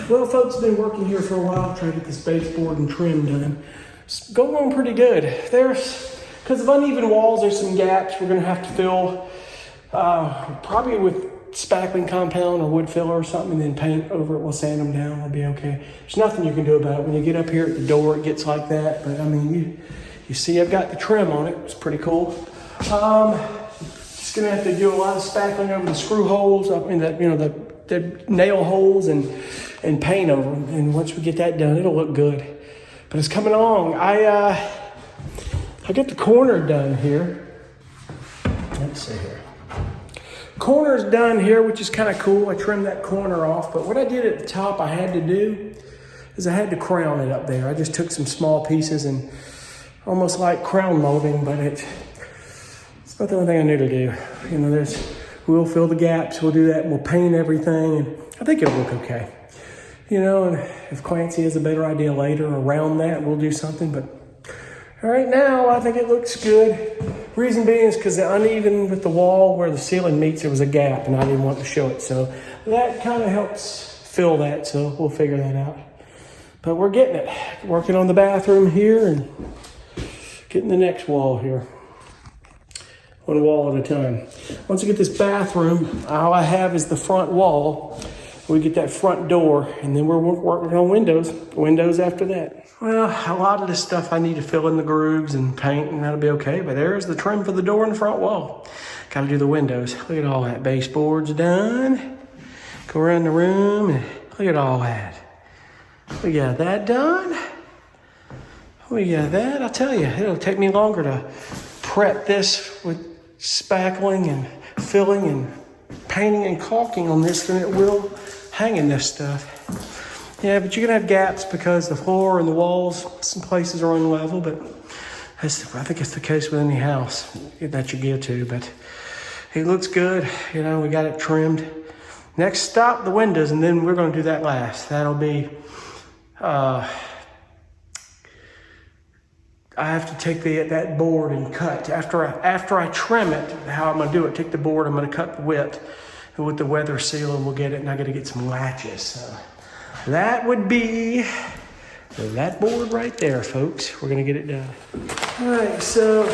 Well, folks, been working here for a while trying to get this baseboard and trim done. It's going on pretty good. Because of uneven walls, there's some gaps we're going to have to fill, probably with spackling compound or wood filler or something, and then paint over it. We'll sand them down. We'll be okay. There's nothing you can do about it. When you get up here at the door, it gets like that. But I mean, you see I've got the trim on it. It's pretty cool. Just going to have to do a lot of spackling over the screw holes, I mean, the nail holes and paint over them. And once we get that done, it'll look good. But it's coming along. I got the corner done here. Let's see here. Corner's done here, which is kind of cool. I trimmed that corner off. But what I did at the top I had to do is I had to crown it up there. I just took some small pieces and almost like crown molding, but it's not the only thing I knew to do. You know, we'll fill the gaps, we'll do that, and we'll paint everything, and I think it'll look okay. You know, and if Clancy has a better idea later around that, we'll do something, but right now, I think it looks good. Reason being is because the uneven with the wall where the ceiling meets, there was a gap, and I didn't want to show it, so that kind of helps fill that, so we'll figure that out. But we're getting it. Working on the bathroom here, and getting the next wall here. One wall at a time. Once I get this bathroom, all I have is the front wall. We get that front door, and then we're working on windows after that. Well, a lot of this stuff I need to fill in the grooves and paint, and that'll be okay. But there's the trim for the door and the front wall. Got to do the windows. Look at all that. Baseboards done. Go around the room, and look at all that. We got that done. We got that. I'll tell you, it'll take me longer to prep this with spackling and filling and painting and caulking on this than it will hanging this stuff. Yeah, but you're gonna have gaps because the floor and the walls, some places are unlevel, but I think it's the case with any house that you get to, but it looks good. You know, we got it trimmed. Next stop, the windows, and then we're gonna do that last. That'll be, I have to take that board and cut. After I trim it, how I'm gonna do it, take the board, I'm gonna cut the width, and with the weather seal, and we'll get it, and I gotta get some latches. So that would be that board right there, folks. We're gonna get it done. All right, so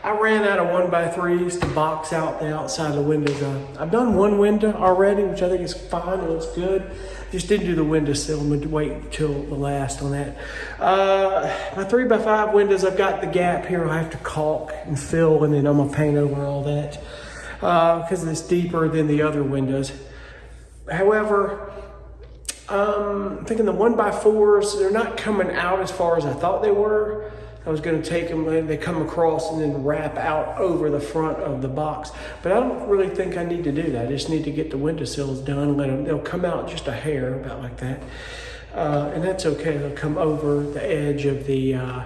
I ran out of 1x3s to box out the outside of the windows. I've done one window already, which I think is fine, it looks good. Just didn't do the windowsill. I'm going to wait until the last on that. My 3x5 windows, I've got the gap here. I have to caulk and fill, and then I'm going to paint over all that because it's deeper than the other windows. However, I'm thinking the 1x4s, they're not coming out as far as I thought they were. I was going to take them, they come across and then wrap out over the front of the box. But I don't really think I need to do that. I just need to get the windowsills done. They'll come out just a hair, about like that. And that's okay. They'll come over the edge of the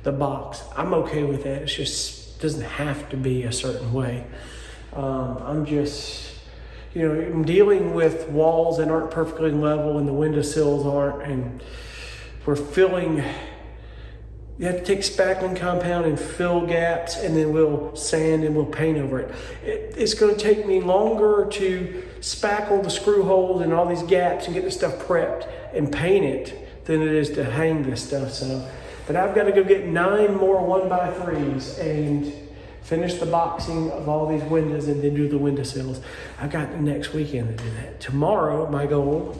box. I'm okay with that. It just doesn't have to be a certain way. I'm just, you know, I'm dealing with walls that aren't perfectly level and the windowsills aren't, and we're filling. You have to take spackling compound and fill gaps, and then we'll sand and we'll paint over it. It's going to take me longer to spackle the screw holes and all these gaps and get the stuff prepped and paint it than it is to hang this stuff. So, but I've got to go get 9 more 1x3s and finish the boxing of all these windows and then do the windowsills. I've got the next weekend to do that. Tomorrow, my goal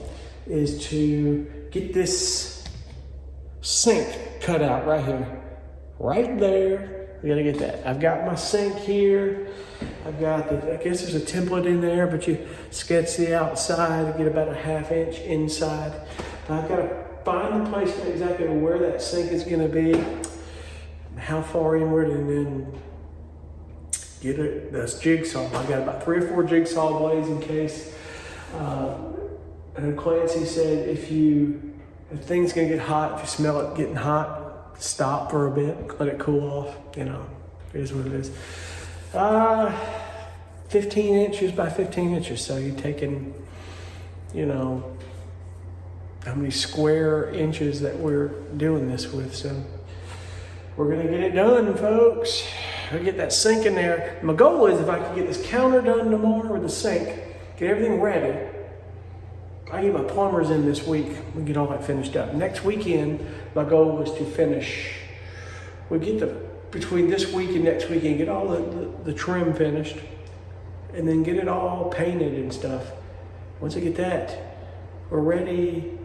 is to get this sink cut out right here, right there. We gotta get that. I've got my sink here. I've got I guess there's a template in there, but you sketch the outside and get about a 1/2 inch inside. I've got to find the placement exactly where that sink is gonna be, how far inward, and then get it. That's jigsaw. I've got about 3 or 4 jigsaw blades in case. And Clancy said if things gonna get hot, if you smell it getting hot, stop for a bit, let it cool off. You know, it is what it is. 15 inches by 15 inches. So you're taking, you know, how many square inches that we're doing this with. So we're gonna get it done, folks. I'll get that sink in there. My goal is if I can get this counter done tomorrow with the sink, get everything ready, I get my plumbers in this week. We get all that finished up. Next weekend, my goal is to finish. We get between this week and next weekend, get all the trim finished, and then get it all painted and stuff. Once I get that, we're ready.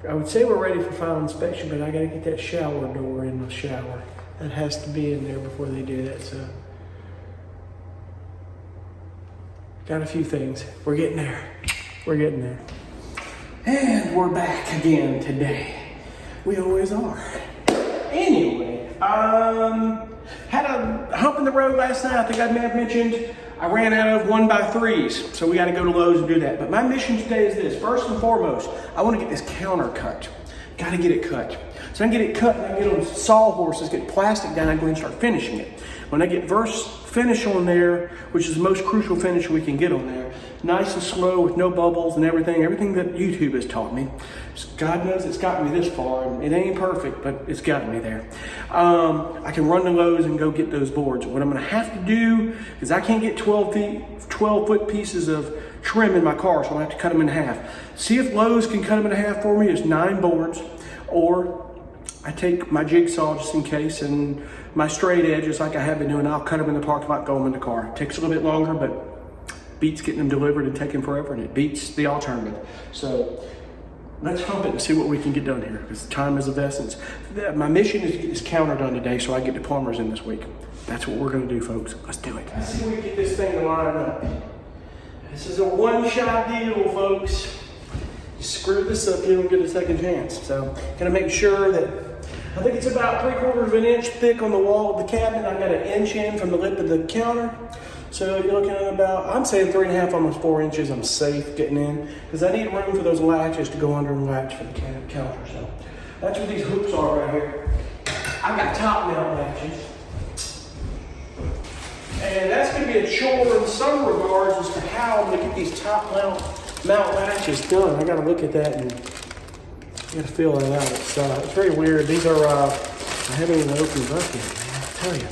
I would say we're ready for final inspection, but I gotta get that shower door in the shower. That has to be in there before they do that, so. Got a few things. We're getting there. We're getting there. And we're back again today. We always are. Anyway, had a hump in the road last night. I think I may have mentioned I ran out of 1x3s, so we got to go to Lowe's and do that. But my mission today is this. First and foremost, I want to get this counter cut. Got to get it cut. So I can get it cut and I get on sawhorses, get plastic down, I go and start finishing it. When I get finish on there, which is the most crucial finish we can get on there, nice and slow with no bubbles and everything that YouTube has taught me. God knows it's gotten me this far, and it ain't perfect, but it's gotten me there. I can run to Lowe's and go get those boards. What I'm gonna have to do is I can't get 12-foot pieces of trim in my car, so I'll have to cut them in half. See if Lowe's can cut them in half for me. It's 9 boards, or I take my jigsaw just in case, and my straight edges like I have been doing, I'll cut them in the parking lot, go them in the car. It takes a little bit longer, but beats getting them delivered and taking forever, and it beats the alternative. So let's hump it and see what we can get done here, because time is of essence. My mission is to get this counter done today so I get the plumbers in this week. That's what we're gonna do, folks. Let's do it. Let's see if we can get this thing to line up. This is a one-shot deal, folks. You screw this up, you don't get a second chance. So gonna make sure that, I think it's about 3/4 of an inch thick on the wall of the cabinet. I've got an inch in from the lip of the counter. So you're looking at about, I'm saying 3.5, almost 4 inches. I'm safe getting in, because I need room for those latches to go under and latch for the counter. So that's what these hoops are right here. I've got top mount latches. And that's gonna be a chore in some regards as to how I'm gonna get these top mount latches done. I gotta look at that and I gotta feel that out. It's very weird. These are, I haven't even opened them up yet, man. I tell you,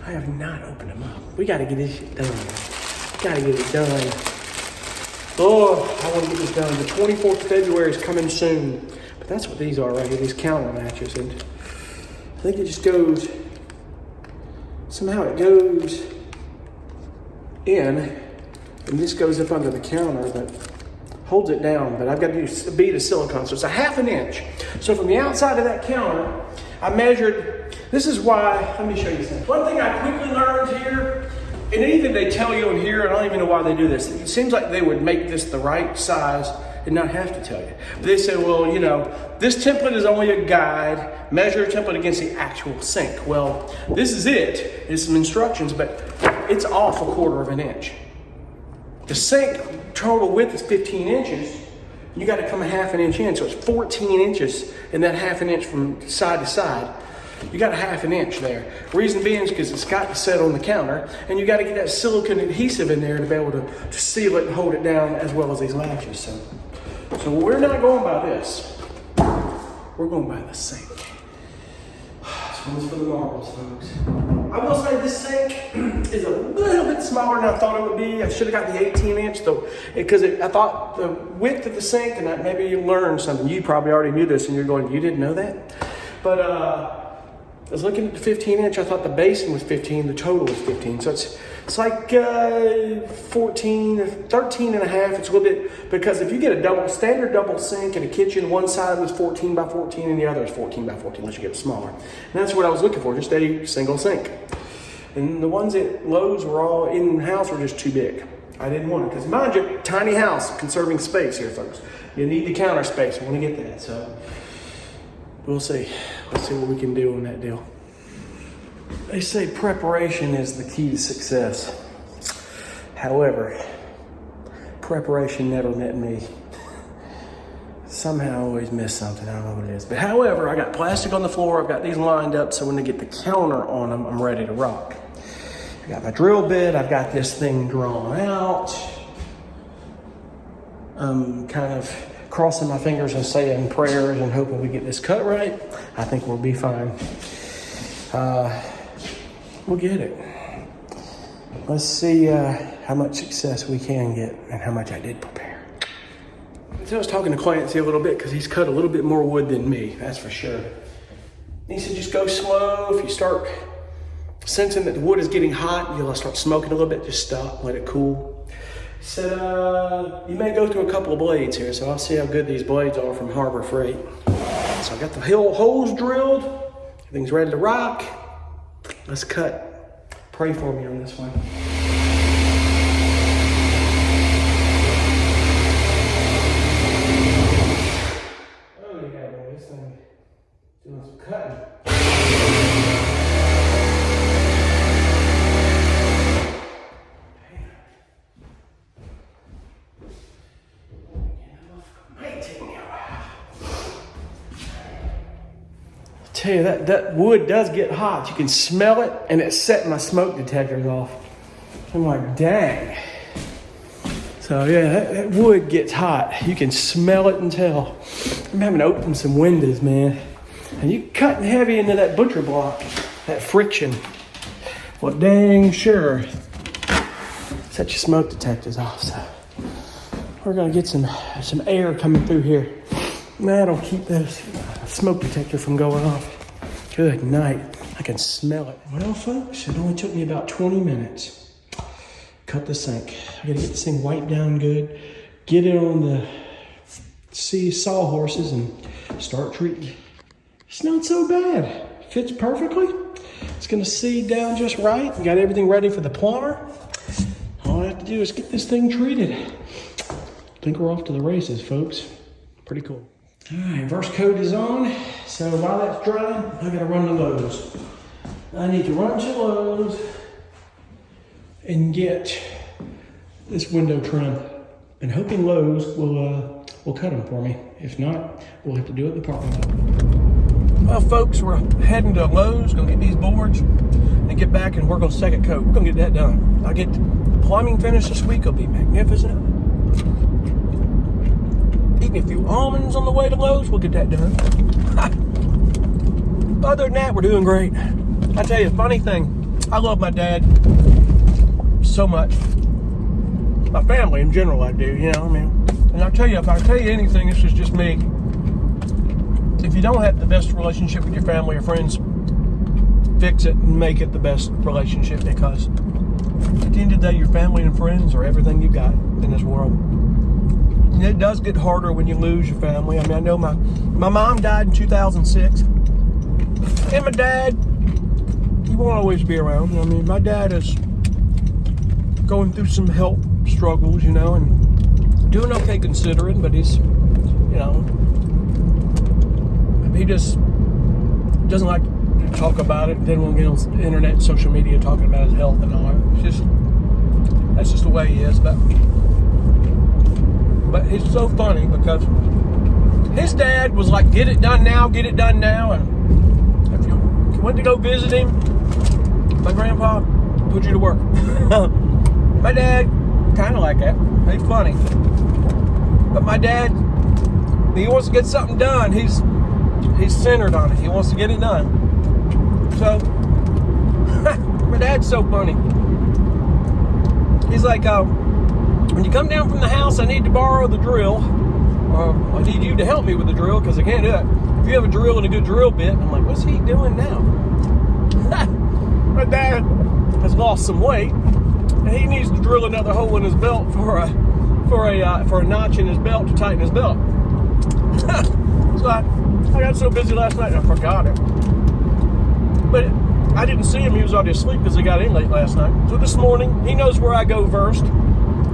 I have not opened them up. We gotta get this shit done, man. Gotta get it done. Oh, I wanna get this done. The 24th of February is coming soon. But that's what these are right here, these counter latches. And I think it just goes, somehow it goes in, and this goes up under the counter, but holds it down. But I've got to use a bead of silicone, so it's a 1/2 inch. So from the outside of that counter, I measured, this is why, let me show you something. One thing I quickly learned here, and anything they tell you in here, I don't even know why they do this. It seems like they would make this the right size and not have to tell you. But they say, well, you know, this template is only a guide, measure a template against the actual sink. Well, this is it. There's some instructions, but it's off 1/4 of an inch. The sink total width is 15 inches. You got to come a 1/2 inch in, so it's 14 inches in that 1/2 inch from side to side. You got a 1/2 inch there. Reason being is because it's got to set on the counter, and you got to get that silicone adhesive in there to be able to seal it and hold it down, as well as these latches. So we're not going by this. We're going by the sink. This one's for the marbles, folks. I will say this sink is a little bit smaller than I thought it would be. I should have got the 18 inch though, because I thought the width of the sink, and maybe you learned something. You probably already knew this, and you're going, you didn't know that? But I was looking at the 15 inch. I thought the basin was 15, the total was 15. So it's like 14, 13 and a half. It's a little bit, because if you get a standard double sink in a kitchen, one side was 14 by 14 and the other is 14 by 14, unless you get it smaller. And that's what I was looking for, just a single sink. And the ones at Lowe's were all in-house, were just too big. I didn't want it, because mind you, tiny house, conserving space here, folks. You need the counter space. I want to get that, so we'll see. Let's see what we can do on that deal. They say preparation is the key to success. However, preparation never met me. Somehow I always miss something. I don't know what it is. But however, I got plastic on the floor. I've got these lined up, so when they get the counter on them, I'm ready to rock. I got my drill bit. I've got this thing drawn out. I'm kind of crossing my fingers and saying prayers and hoping we get this cut right. I think we'll be fine. We'll get it. Let's see how much success we can get and how much I did prepare. So I was talking to Clancy a little bit because he's cut a little bit more wood than me, that's for sure. He said just go slow. If you start sensing that the wood is getting hot, you'll start smoking a little bit, just stop, let it cool. He said, you may go through a couple of blades here, so I'll see how good these blades are from Harbor Freight. So I got the holes drilled, everything's ready to rock. Let's cut. Pray for me on this one. Doing some cutting. Might take me a while. I tell you, that wood does get hot. You can smell it, and it set my smoke detectors off. I'm like, dang. So yeah, that wood gets hot. You can smell it and tell. I'm having to open some windows, man. And you cutting heavy into that butcher block, that friction. Well, dang sure. Set your smoke detectors off. So we're gonna get some air coming through here. That'll keep those smoke detector from going off. Good night. I can smell it. Well, folks, it only took me about 20 minutes. Cut the sink. I gotta get this thing wiped down good, get it on the sawhorses and start treating. It's not so bad. Fits perfectly. It's gonna seed down just right. Got everything ready for the plumber. All I have to do is get this thing treated. I think we're off to the races, folks. Pretty cool. All right, verse coat is on. So while that's drying, I gotta run to Lowe's. I need to run to Lowe's and get this window trim. And hoping Lowe's will cut them for me. If not, we'll have to do it in the parking lot. Well, folks, we're heading to Lowe's, gonna get these boards and get back and work on second coat. We're gonna get that done. I'll get plumbing finished this week. It'll be magnificent. Eating a few almonds on the way to Lowe's. We'll get that done. Other than that, we're doing great. I tell you, funny thing, I love my dad so much. My family in general, I do, you know, I mean. And I'll tell you, if I tell you anything, this is just me. If you don't have the best relationship with your family or friends, fix it and make it the best relationship, because at the end of the day, your family and friends are everything you got in this world. And it does get harder when you lose your family. I mean, I know my mom died in 2006. And my dad, he won't always be around. I mean, my dad is going through some health struggles, you know, and doing okay considering, but he's, you know, he just doesn't like to talk about it. Didn't want to get on the internet and social media talking about his health and all that. That's just the way he is. But it's so funny because his dad was like, get it done now, get it done now. And if you went to go visit him, my grandpa put you to work. My dad, kind of like that. He's funny. But my dad, he wants to get something done. He's centered on it. He wants to get it done. So, my dad's so funny. He's like, when you come down from the house, I need to borrow the drill. I need you to help me with the drill because I can't do it. If you have a drill and a good drill bit, I'm like, what's he doing now? My dad has lost some weight, and he needs to drill another hole in his belt for a notch in his belt to tighten his belt. So I got so busy last night and I forgot it. But I didn't see him. He was already asleep because he got in late last night. So this morning, he knows where I go first.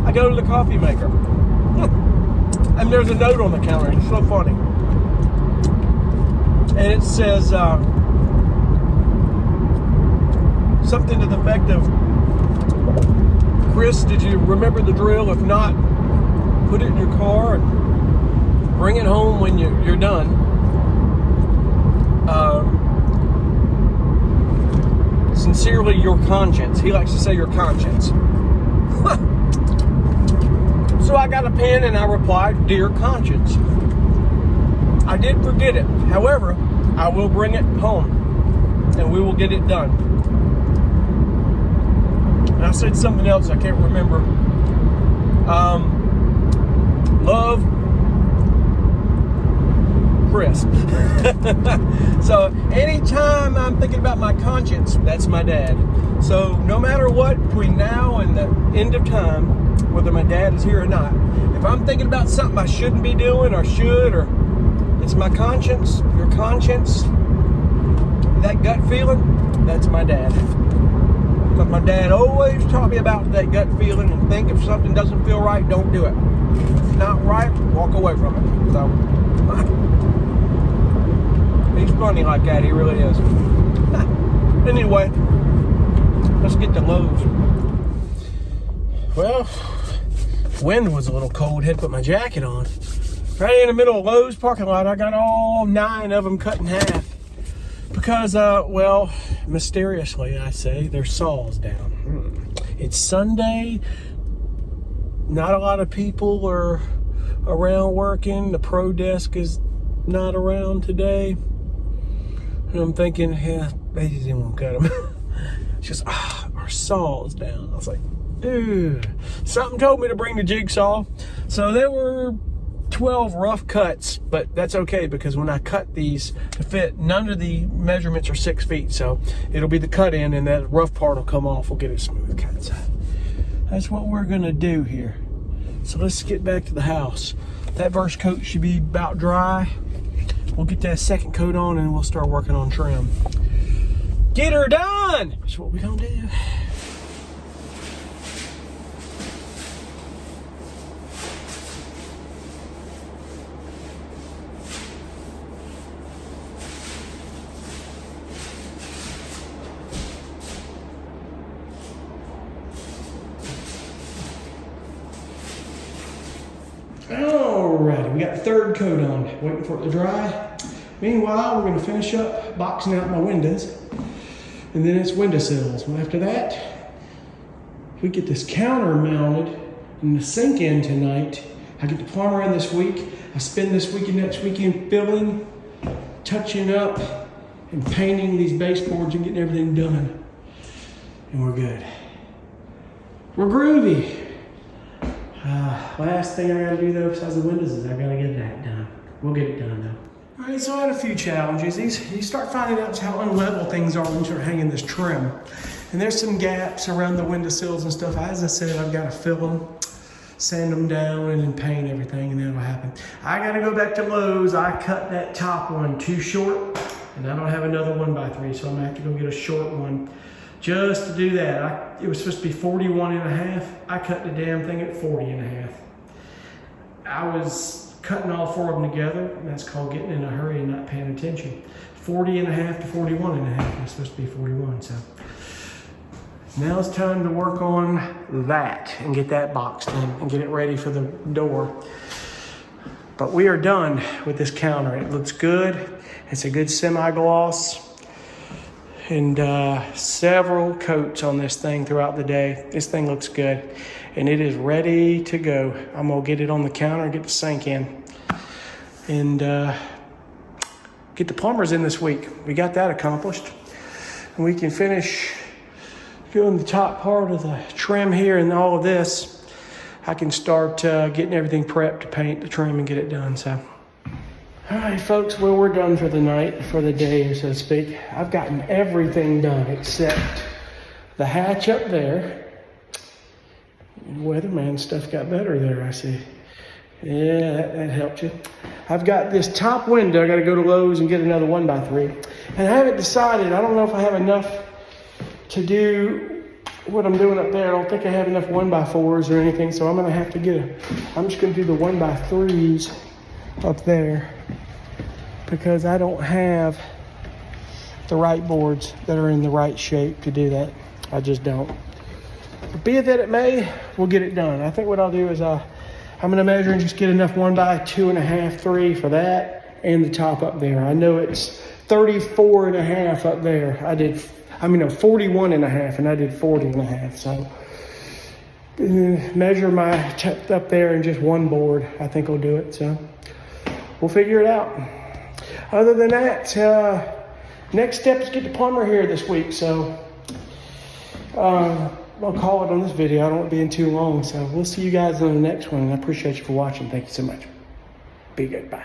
I go to the coffee maker. And there's a note on the counter. It's so funny. And it says something to the effect of, Chris, did you remember the drill? If not, put it in your car and bring it home when you're done. Sincerely, your conscience. He likes to say your conscience. So I got a pen and I replied, Dear Conscience. I did forget it. However, I will bring it home and we will get it done. And I said something else I can't remember. Love, serious. So anytime I'm thinking about my conscience, that's my dad. So no matter what, between now and the end of time, whether my dad is here or not, if I'm thinking about something I shouldn't be doing or should, or it's my conscience, your conscience, that gut feeling, that's my dad. But my dad always taught me about that gut feeling and think if something doesn't feel right, don't do it. If it's not right, walk away from it. So he's funny like that, he really is. Anyway, let's get to Lowe's. Well, wind was a little cold, had to put my jacket on. Right in the middle of Lowe's parking lot, I got all 9 of them cut in half. Because, well, mysteriously, I say, their saw's down. It's Sunday. Not a lot of people are around working. The pro desk is not around today. And I'm thinking, yeah, they just didn't want to cut them. It's just, our saw's down. I was like, ooh. Something told me to bring the jigsaw. So there were 12 rough cuts, but that's okay because when I cut these to fit, none of the measurements are 6 feet, so it'll be the cut in and that rough part will come off. We'll get it smooth cut. So that's what we're gonna do here. So let's get back to the house. That first coat should be about dry. We'll get that second coat on and we'll start working on trim. Get her done! That's what we're gonna do. Alrighty, we got the third coat on, waiting for it to dry. Meanwhile, we're gonna finish up boxing out my windows, and then it's windowsills. Well, after that, we get this counter mounted and the sink in tonight. I get the plumber in this week. I spend this week and next weekend filling, touching up, and painting these baseboards and getting everything done. And we're good. We're groovy. Last thing I gotta do though, besides the windows, is I gotta get that done. We'll get it done though. All right, so I had a few challenges. You start finding out how unlevel things are when you start hanging this trim. And there's some gaps around the windowsills and stuff. As I said, I've gotta fill them, sand them down, and then paint everything, and that'll happen. I gotta go back to Lowe's. I cut that top one too short, and I don't have another 1x3, so I'm gonna have to go get a short one. Just to do that, it was supposed to be 41 and a half. I cut the damn thing at 40 and a half. I was cutting all 4 of them together, and that's called getting in a hurry and not paying attention. 40 and a half to 41 and a half. It was supposed to be 41, so. Now it's time to work on that and get that boxed in and get it ready for the door. But we are done with this counter. It looks good. It's a good semi-gloss. And several coats on this thing throughout the day. This thing looks good. And it is ready to go. I'm gonna get it on the counter and get the sink in. And get the plumbers in this week. We got that accomplished. And we can finish doing the top part of the trim here and all of this. I can start getting everything prepped to paint the trim and get it done, so. All right, folks, well, we're done for the night, for the day, so to speak. I've gotten everything done except the hatch up there. Weatherman stuff got better there, I see. Yeah, that helped you. I've got this top window. I got to go to Lowe's and get another 1x3. And I haven't decided. I don't know if I have enough to do what I'm doing up there. I don't think I have enough 1x4s or anything, so I'm going to have to I'm just going to do the 1x3s up there, because I don't have the right boards that are in the right shape to do that. I just don't. But be it that it may, we'll get it done. I think what I'll do is I'm going to measure and just get enough 1x2.5, 3 for that and the top up there. I know it's 34 and a half up there. 41 and a half, and I did 40 and a half. So measure my up there and just one board, I think will do it. So we'll figure it out. Other than that, next step is get the plumber here this week. So I'll call it on this video. I don't want it being too long. So we'll see you guys on the next one. And I appreciate you for watching. Thank you so much. Be good. Bye.